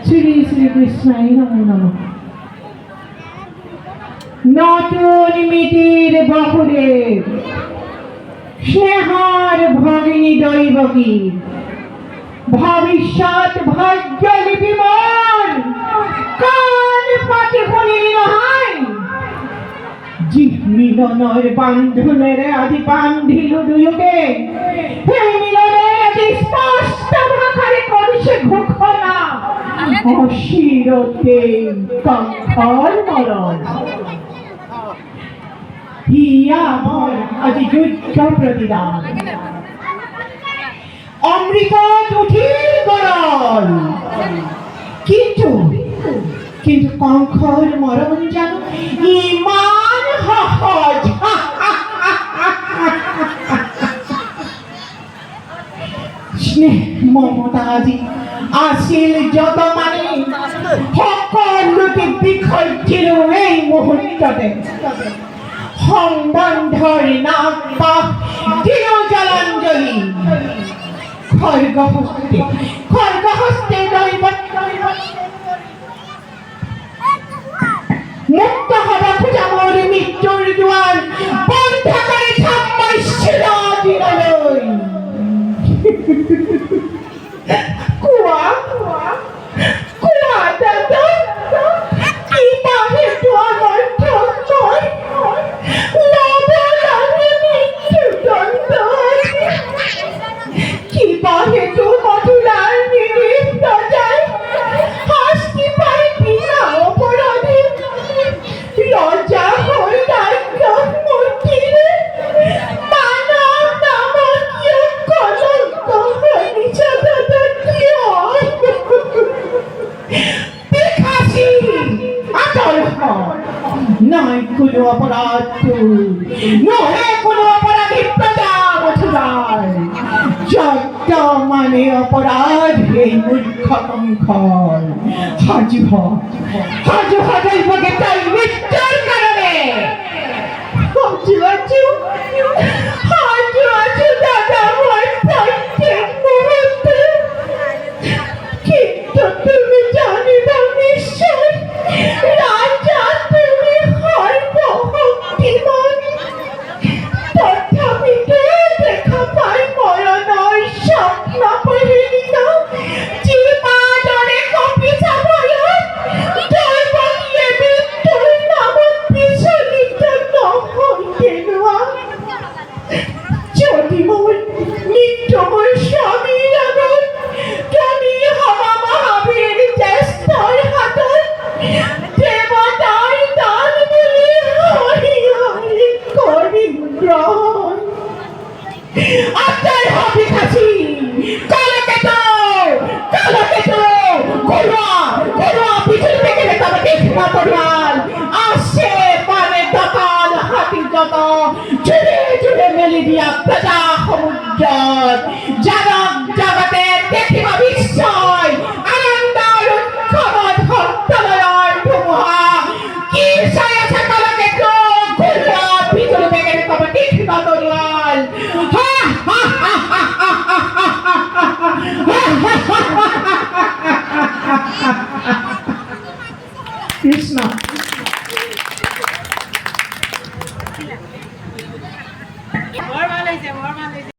শ্রী শ্রীকৃষ্ণায় নমো নমঃ। নতুন মিতির বকুরে স্নেহার ভগিনী দৈবকী ভবিষ্যৎ ভাগ্য লিপিমন কান পাতে শুনিলি নহয় যি মিলনৰ বান্ধোনেৰে আজি বান্ধিলো দুয়োকে সেই মিলনে আজি স্পষ্ট ভাষাৰে কৰিছে ঘোষণা অচিৰতে কংসৰ মৰণ। হিয়া মোৰ আজি যুদ্ধ প্ৰতিদান অমৃতত উঠিল গৰল কিন্তু কংসৰ মৰণ জানো ইমান সহজ স্নেহ মমতা আজি আছিল যত মানে সকলোকে বিসৰ্জিলো এই মুহূৰ্ততে সম্বন্ধৰ নাক পাক দিও জলাঞ্জলি খৰ্গহস্তে দৈবত মুক্ত হব খোজা মোৰ মৃত্যুৰ দুৱাৰ বন্ধ কৰি চাম মই চিৰদিনলৈ। কোৱা দাদা কিবা হেতু আমাৰ ঠোঁটৰ ল'ব লাগে মৃত্যুদণ্ড কিবা হেতু মধুৰাৰ নিৰীহ ৰজাই শাস্তি পাই বিনা অপৰাধী লজ্জা হৈ ৰাজ্যত মূৰ্তিৰে মানৱ নামত কিয় কলংক হৈ নিচা দাদা কিয় পিশাচী আঁতৰ হয় নাই কোনো অপৰাধ নহে কোনো অপৰাধী প্ৰজা মথুৰাৰ যত মানে অপৰাধ এই মূৰ্খ কংসৰ সাজু দৈবকে তাই মৃত্যুৰ কাৰণে সাজু দাদা মই প্ৰত্যেক মুহূৰ্তে কিন্তু তুমি জানিবা নিশ্চয় ৰাজা তুমি সৰ্বশক্তিমান তথাপিতো দেখা পাই মৰণৰ স্বপ্ন পৰিণীত যি মাদৰে কঁপি চাবলৈ দৈবকীয়ে মৃত্যুৰ নামত বিচলিত নহয় কেনেকুৱা যদি মোৰ মৃত্যু মোৰ স্বামীৰ আগত তুমি হবা মহাবীৰ জ্যেষ্ঠৰ হাতত দেৱতাৰ দান বুলি হৰি হৰি কৰি গ্ৰহণ আত্মাৰ হবি খাচি কলকেতো ঘৰুৱা পিছুল পেকেলে তবে দেখনা পড়াল আসে পানে দতাল হাতি যত জুড়ে মেলি দিয়া প্রজা সমুদ্ৰত জানক জগতে দেখিবা বিস্ময় আনন্দৰ উৎসৱত ভক্তলয়ৰ ধুমুহা কি চাই আছে কলকেতো ঘৰুৱা পিছুল পেকেলে তবে দেখনা পড়াল কৃষ্ণ।